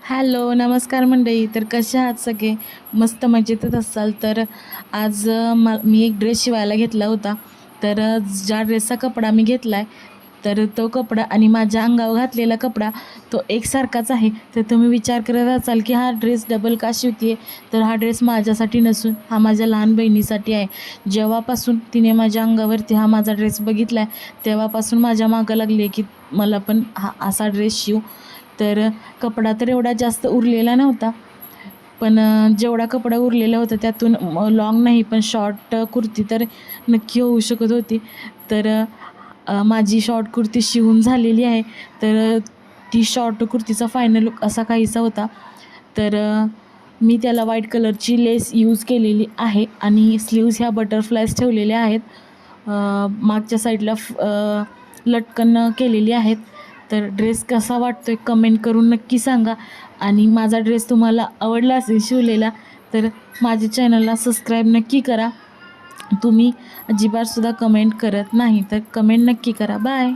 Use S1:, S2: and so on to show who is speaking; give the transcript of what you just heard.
S1: Hello, नमस्कार मंडळी. तर कशा आहात सगळे? मस्त मजेतच असाल तर आज मी एक ड्रेस शिवायला घेतला होता. तर ज्या ड्रेसचा कपडा मी घेतला आहे, तर तो कपडा आणि माझ्या अंगावर घातलेला कपडा तो एकसारखाच आहे. तर तुम्ही विचार करत असाल की हा ड्रेस डबल का शिवते आहे? तर हा ड्रेस माझ्यासाठी नसून हा माझ्या लहान बहिणीसाठी आहे. जेव्हापासून तिने माझ्या अंगावरती हा माझा ड्रेस बघितला आहे, तेव्हापासून माझ्या मागं लागली की मला पण हा असा ड्रेस शिव. तर कपडा तर एवढा जास्त उरलेला नव्हता, पण जेवढा कपडा उरलेला होता त्यातून लाँग नाही पण शॉर्ट कुर्ती तर नक्की होऊ शकत होती. तर माझी शॉर्ट कुर्ती शिवून झालेली आहे. तर ती शॉर्ट कुर्तीचा फायनल लूक असा काहीसा होता. तर मी त्याला व्हाईट कलरची लेस यूज केलेली आहे आणि स्लीव्ज ह्या बटरफ्लायज ठेवलेल्या आहेत. मागच्या साईडला लटकन केलेली आहेत. तर ड्रेस कसा वाटतो आहे कमेंट करून नक्की सांगा. आणि माझा ड्रेस तुम्हाला आवडला असेल शिवलेला तर माझ्या चॅनलला सबस्क्राईब नक्की करा. तुम्ही अजिबातसुद्धा कमेंट करत नाही तर कमेंट नक्की करा. बाय.